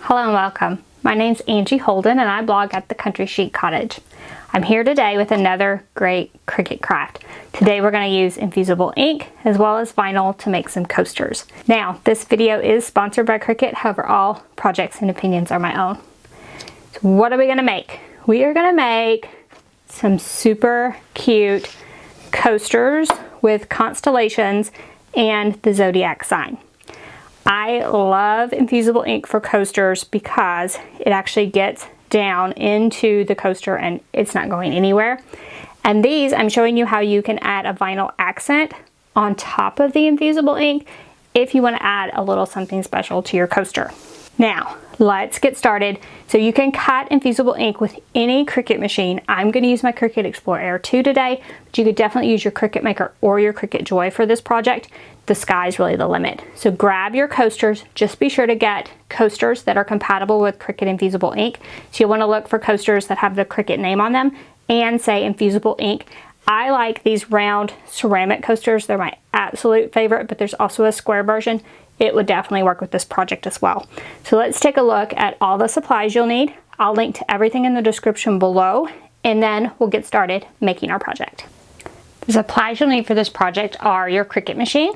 Hello and welcome. My name's Angie Holden and I blog at the Country Chic Cottage. I'm here today with another great Cricut craft. Today we're going to use Infusible ink as well as vinyl to make some coasters. Now, this video is sponsored by Cricut, however all projects and opinions are my own. So what are we going to make? We are going to make some super cute coasters with constellations and the zodiac sign. I love Infusible ink for coasters because it actually gets down into the coaster and it's not going anywhere. And these, I'm showing you how you can add a vinyl accent on top of the Infusible ink if you want to add a little something special to your coaster. Now, let's get started. So you can cut Infusible ink with any Cricut machine. I'm going to use my Cricut Explore Air 2 today, but you could definitely use your Cricut Maker or your Cricut Joy for this project. The sky's really the limit. So grab your coasters. Just be sure to get coasters that are compatible with Cricut Infusible ink. So you'll want to look for coasters that have the Cricut name on them and say Infusible ink. I like these round ceramic coasters. They're my absolute favorite, but there's also a square version. It would definitely work with this project as well. So let's take a look at all the supplies you'll need. I'll link to everything in the description below, and then we'll get started making our project. The supplies you'll need for this project are your Cricut machine.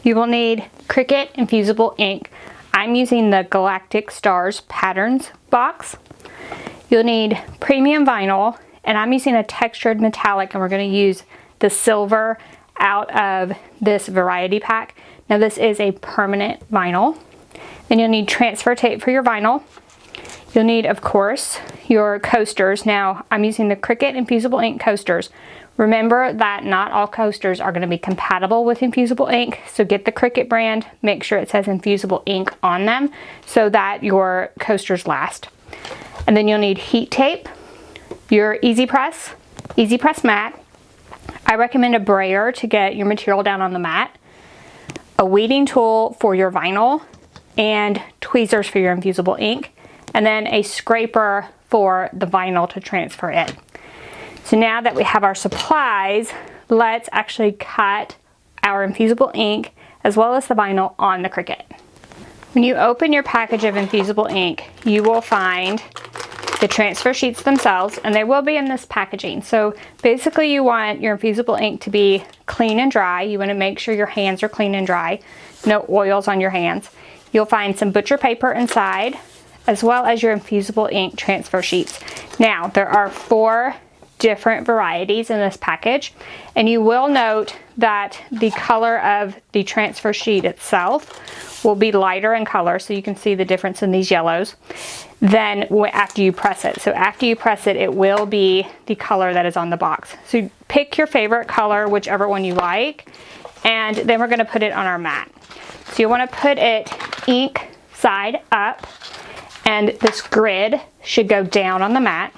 You will need Cricut Infusible ink. I'm using the Galactic Stars Patterns box. You'll need premium vinyl, and I'm using a textured metallic, and we're going to use the silver out of this variety pack. Now this is a permanent vinyl. Then you'll need transfer tape for your vinyl. You'll need, of course, your coasters. Now I'm using the Cricut Infusible ink coasters. Remember that not all coasters are going to be compatible with Infusible ink, so get the Cricut brand, make sure it says Infusible ink on them so that your coasters last. And then you'll need heat tape, your Easy Press mat. I recommend a brayer to get your material down on the mat, a weeding tool for your vinyl, and tweezers for your Infusible ink, and then a scraper for the vinyl to transfer it. So now that we have our supplies, let's actually cut our Infusible ink as well as the vinyl on the Cricut. When you open your package of Infusible ink, you will find the transfer sheets themselves, and they will be in this packaging. So basically you want your Infusible ink to be clean and dry. You want to make sure your hands are clean and dry, no oils on your hands. You'll find some butcher paper inside, as well as your Infusible ink transfer sheets. Now, there are 4 different varieties in this package, and you will note that the color of the transfer sheet itself will be lighter in color, so you can see the difference in these yellows, than after you press it. So after you press it, it will be the color that is on the box. So pick your favorite color, whichever one you like, and then we're going to put it on our mat. So you want to put it ink side up, and this grid should go down on the mat.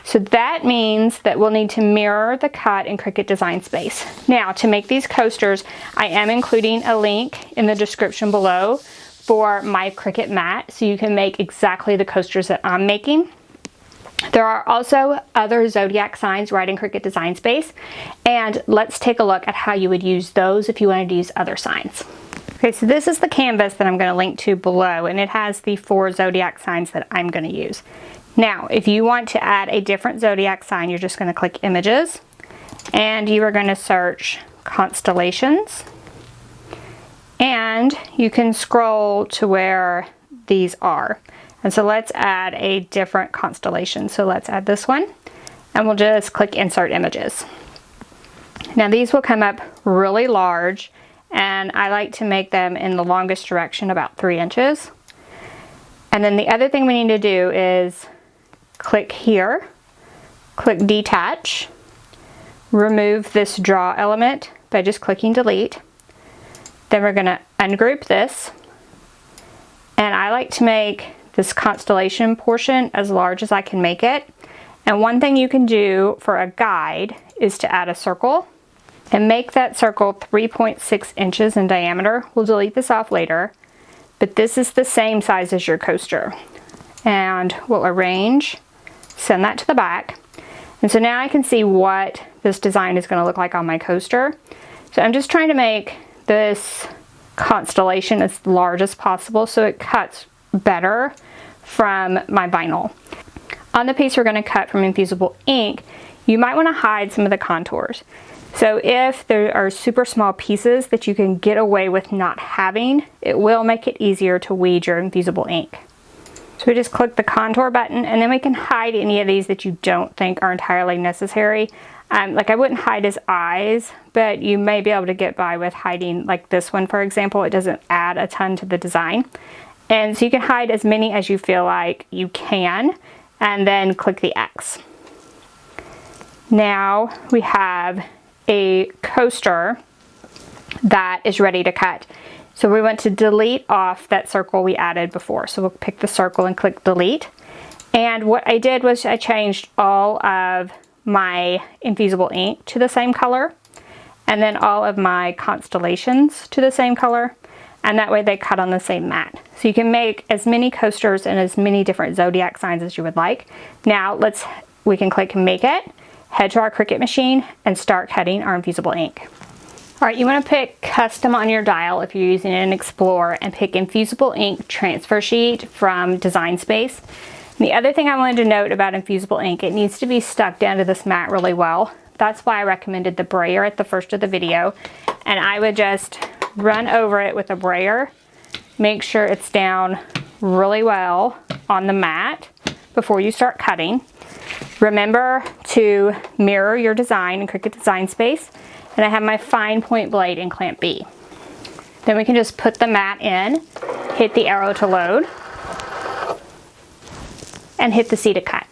So that means that we'll need to mirror the cut in Cricut Design Space. Now, to make these coasters, I am including a link in the description below for my Cricut mat, so you can make exactly the coasters that I'm making. There are also other zodiac signs right in Cricut Design Space, and let's take a look at how you would use those if you wanted to use other signs. Okay, so this is the canvas that I'm going to link to below, and it has the 4 zodiac signs that I'm going to use. Now, if you want to add a different zodiac sign, you're just going to click Images, and you are going to search Constellations, and you can scroll to where these are. And so let's add a different constellation. So let's add this one, and we'll just click Insert Images. Now these will come up really large, and I like to make them in the longest direction, about 3 inches. And then the other thing we need to do is click here, click Detach, remove this draw element by just clicking Delete. Then we're going to ungroup this, and I like to make this constellation portion as large as I can make it. And one thing you can do for a guide is to add a circle and make that circle 3.6 inches in diameter. We'll delete this off later, but this is the same size as your coaster. And we'll arrange, send that to the back. And so now I can see what this design is going to look like on my coaster. So I'm just trying to make this constellation as large as possible so it cuts better from my vinyl. On the piece we're going to cut from Infusible Ink, you might want to hide some of the contours. So if there are super small pieces that you can get away with not having, it will make it easier to weed your Infusible Ink. So we just click the contour button, and then we can hide any of these that you don't think are entirely necessary. Like I wouldn't hide his eyes, but you may be able to get by with hiding like this one, for example. It doesn't add a ton to the design. And so you can hide as many as you feel like you can, and then click the X. Now we have a coaster that is ready to cut. So we want to delete off that circle we added before. So we'll pick the circle and click delete. And what I did was I changed all of my Infusible Ink to the same color, and then all of my constellations to the same color, and that way they cut on the same mat. So you can make as many coasters and as many different zodiac signs as you would like. Now we can click make it, head to our Cricut machine, and start cutting our Infusible Ink. All right, you want to pick custom on your dial if you're using an Explorer, and pick Infusible Ink transfer sheet from Design Space. And the other thing I wanted to note about Infusible Ink, it needs to be stuck down to this mat really well. That's why I recommended the brayer at the first of the video. And I would just run over it with a brayer, make sure it's down really well on the mat before you start cutting. Remember to mirror your design in Cricut Design Space. And I have my fine point blade in clamp B. Then we can just put the mat in, hit the arrow to load, and hit the C to cut.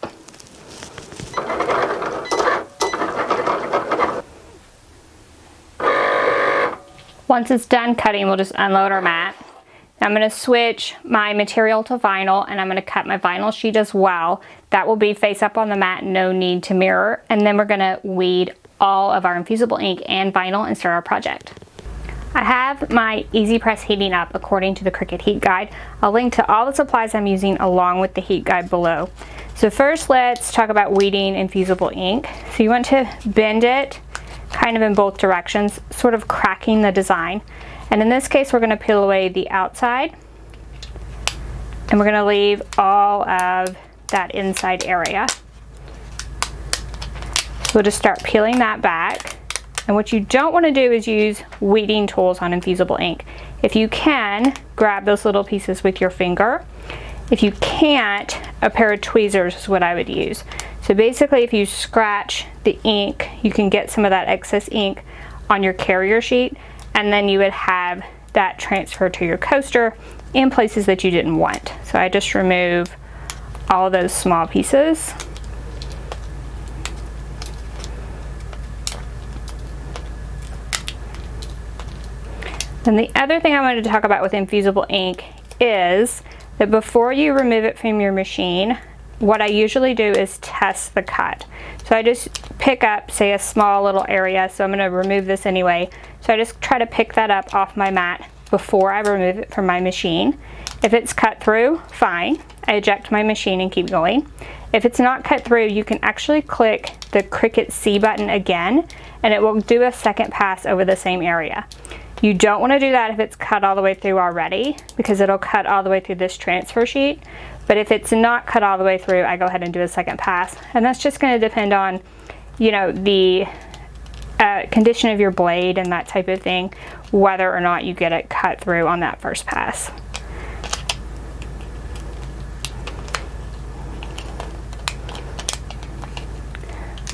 Once it's done cutting, we'll just unload our mat. I'm going to switch my material to vinyl, and I'm going to cut my vinyl sheet as well. That will be face up on the mat, no need to mirror. And then we're going to weed all of our Infusible Ink and vinyl and start our project. I have my Easy Press heating up according to the Cricut heat guide. I'll link to all the supplies I'm using along with the heat guide below. So first let's talk about weeding Infusible Ink. So you want to bend it kind of in both directions, sort of cracking the design. And in this case, we're going to peel away the outside, and we're going to leave all of that inside area. So we'll just start peeling that back. And what you don't want to do is use weeding tools on Infusible Ink. If you can, grab those little pieces with your finger. If you can't, a pair of tweezers is what I would use. So basically, if you scratch the ink, you can get some of that excess ink on your carrier sheet, and then you would have that transfer to your coaster in places that you didn't want. So I just remove all of those small pieces. And the other thing I wanted to talk about with Infusible Ink is that before you remove it from your machine, what I usually do is test the cut. So I just pick up, say, a small little area. So I'm going to remove this anyway. So I just try to pick that up off my mat before I remove it from my machine. If it's cut through, fine. I eject my machine and keep going. If it's not cut through, you can actually click the Cricut C button again, and it will do a second pass over the same area. You don't want to do that if it's cut all the way through already, because it'll cut all the way through this transfer sheet. But if it's not cut all the way through, I go ahead and do a second pass. And that's just going to depend on, you know, the condition of your blade and that type of thing, whether or not you get it cut through on that first pass.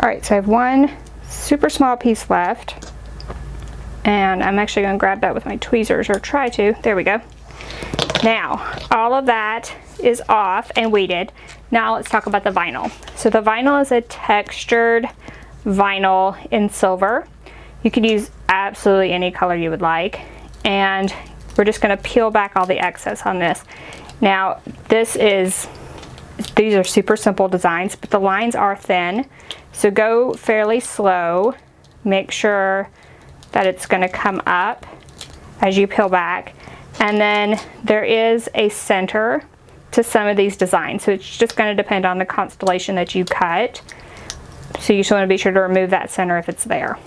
All right, so I have one super small piece left, and I'm actually going to grab that with my tweezers, or try to. There we go. Now, all of that is off and weeded. Now let's talk about the vinyl. So the vinyl is a textured vinyl in silver. You could use absolutely any color you would like, and we're just going to peel back all the excess on this. Now, these are super simple designs, but the lines are thin, so go fairly slow. Make sure that it's going to come up as you peel back. And then there is a center to some of these designs, so it's just going to depend on the constellation that you cut. So you just want to be sure to remove that center if it's there.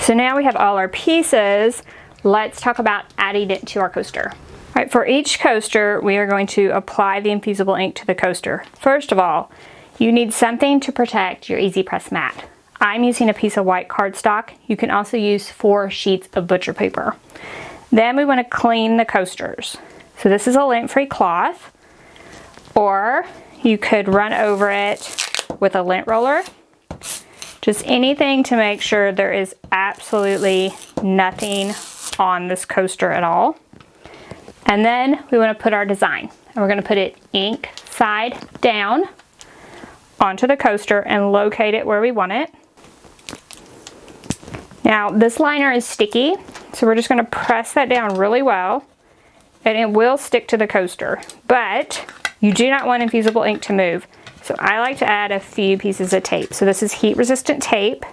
So now we have all our pieces. Let's talk about adding it to our coaster. All All right, for each coaster, we are going to apply the Infusible ink to the coaster. First of all, you need something to protect your Easy Press mat. I'm using a piece of white cardstock. You can also use 4 sheets of butcher paper. Then we want to clean the coasters. So this is a lint-free cloth, or you could run over it with a lint roller. Just anything to make sure there is absolutely nothing on this coaster at all. And then we want to put our design. And we're going to put it ink side down onto the coaster and locate it where we want it. Now this liner is sticky, so we're just going to press that down really well, and it will stick to the coaster, but you do not want Infusible ink to move. So I like to add a few pieces of tape. So this is heat resistant tape,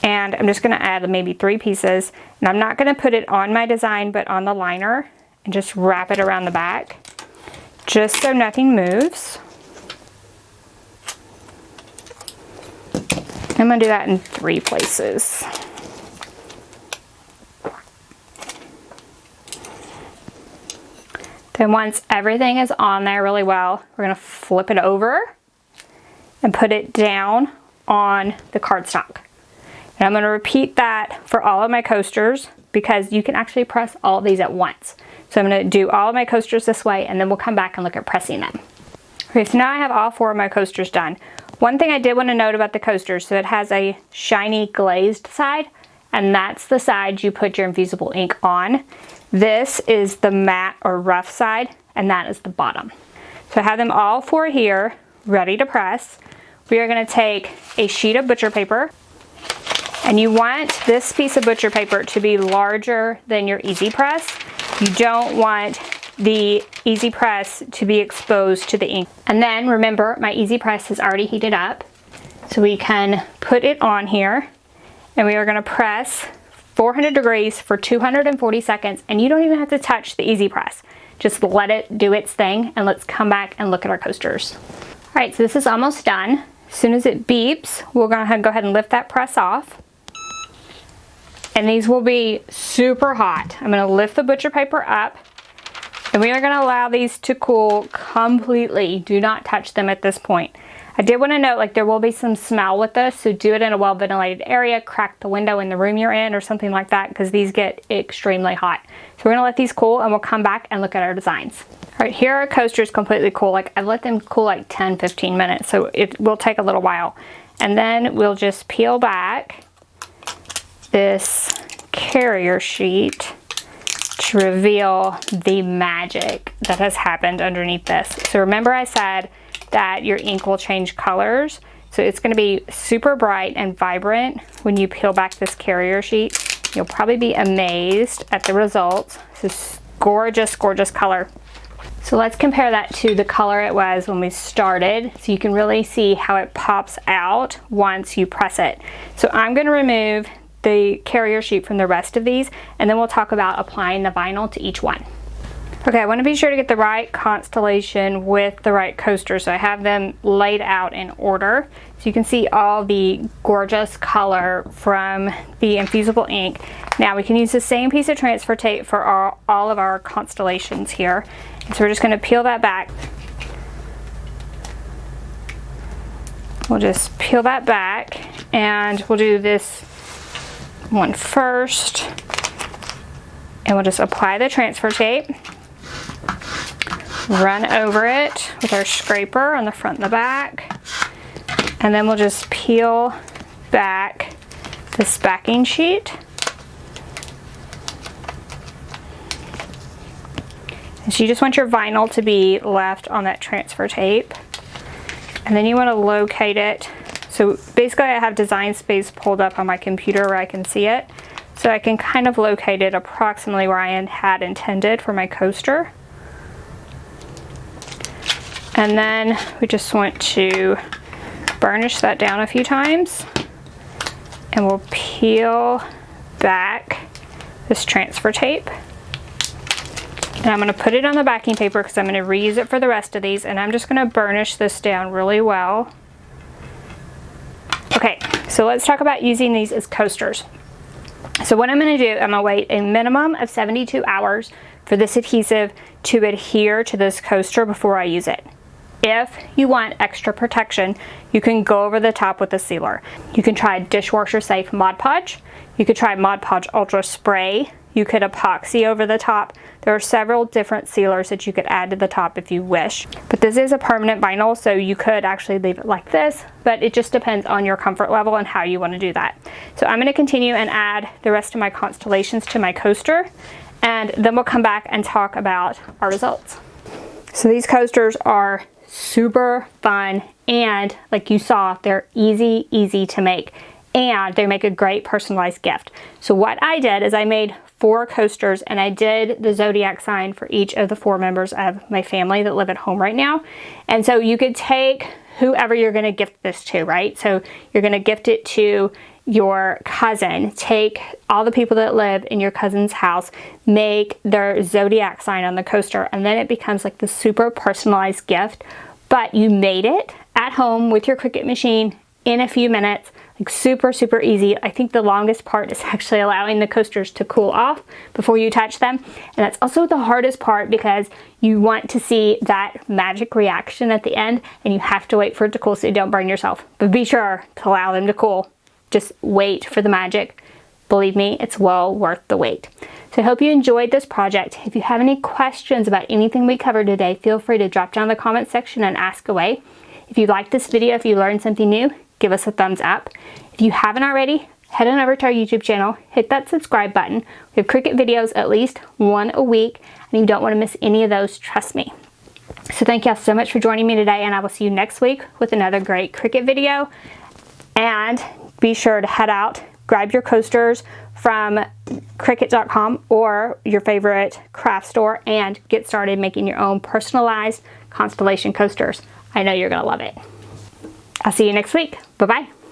and I'm just going to add maybe 3 pieces, and I'm not going to put it on my design but on the liner and just wrap it around the back just so nothing moves. I'm going to do that in 3 places. Then once everything is on there really well, we're going to flip it over and put it down on the cardstock. And I'm going to repeat that for all of my coasters because you can actually press all of these at once. So I'm going to do all of my coasters this way, and then we'll come back and look at pressing them. Okay, so now I have all 4 of my coasters done. One thing I did want to note about the coaster, so it has a shiny glazed side, and that's the side you put your Infusible ink on. This is the matte or rough side, and that is the bottom. So I have them all 4 here, ready to press. We are going to take a sheet of butcher paper, and you want this piece of butcher paper to be larger than your Easy Press. You don't want the Easy Press to be exposed to the ink. And then remember, my Easy Press has already heated up, so we can put it on here, and we are going to press 400 degrees for 240 seconds, and you don't even have to touch the Easy Press. Just let it do its thing, and let's come back and look at our coasters. All right, so this is almost done. As soon as it beeps, we're going to go ahead and lift that press off. And these will be super hot. I'm going to lift the butcher paper up, and we are going to allow these to cool completely. Do not touch them at this point. I did want to note, like, there will be some smell with this, so do it in a well-ventilated area, crack the window in the room you're in or something like that, because these get extremely hot. So we're going to let these cool, and we'll come back and look at our designs. All right, here are coasters completely cool. Like, I've let them cool like 10-15 minutes, so it will take a little while. And then we'll just peel back this carrier sheet to reveal the magic that has happened underneath this. So remember I said that your ink will change colors. So it's going to be super bright and vibrant when you peel back this carrier sheet. You'll probably be amazed at the results. This is gorgeous, gorgeous color. So let's compare that to the color it was when we started, so you can really see how it pops out once you press it. So I'm going to remove the carrier sheet from the rest of these, and then we'll talk about applying the vinyl to each one. Okay, I want to be sure to get the right Constellation with the right coaster, so I have them laid out in order. So you can see all the gorgeous color from the Infusible ink. Now we can use the same piece of transfer tape for all of our Constellations here. And so we're just going to peel that back. We'll just peel that back, and we'll do this one first, and we'll just apply the transfer tape, run over it with our scraper on the front and the back, and then we'll just peel back this backing sheet. And so you just want your vinyl to be left on that transfer tape, and then you want to locate it. So basically I have Design Space pulled up on my computer where I can see it. So I can kind of locate it approximately where I had intended for my coaster. And then we just want to burnish that down a few times. And we'll peel back this transfer tape. And I'm going to put it on the backing paper because I'm going to reuse it for the rest of these. And I'm just going to burnish this down really well. Okay, so let's talk about using these as coasters. So what I'm going to do, I'm going to wait a minimum of 72 hours for this adhesive to adhere to this coaster before I use it. If you want extra protection, you can go over the top with a sealer. You can try dishwasher safe Mod Podge. You could try Mod Podge Ultra Spray. You could epoxy over the top. There are several different sealers that you could add to the top if you wish. But this is a permanent vinyl, so you could actually leave it like this, but it just depends on your comfort level and how you want to do that. So I'm going to continue and add the rest of my constellations to my coaster, and then we'll come back and talk about our results. So these coasters are super fun, and like you saw, they're easy to make, and they make a great personalized gift. So what I did is I made 4 coasters, and I did the zodiac sign for each of the 4 members of my family that live at home right now. And so you could take whoever you're going to gift this to, right? So you're going to gift it to your cousin. Take all the people that live in your cousin's house, make their zodiac sign on the coaster, and then it becomes like the super personalized gift. But you made it at home with your Cricut machine in a few minutes, like super easy. I think the longest part is actually allowing the coasters to cool off before you touch them. And that's also the hardest part, because you want to see that magic reaction at the end, and you have to wait for it to cool so you don't burn yourself. But be sure to allow them to cool. Just wait for the magic. Believe me, it's well worth the wait. So I hope you enjoyed this project. If you have any questions about anything we covered today, feel free to drop down in the comment section and ask away. If you liked this video, if you learned something new, give us a thumbs up. If you haven't already, head on over to our YouTube channel, hit that subscribe button. We have Cricut videos at least 1 a week, and you don't want to miss any of those, trust me. So thank y'all so much for joining me today, and I will see you next week with another great Cricut video. And be sure to head out, grab your coasters from Cricut.com or your favorite craft store, and get started making your own personalized Constellation coasters. I know you're going to love it. I'll see you next week. Bye-bye.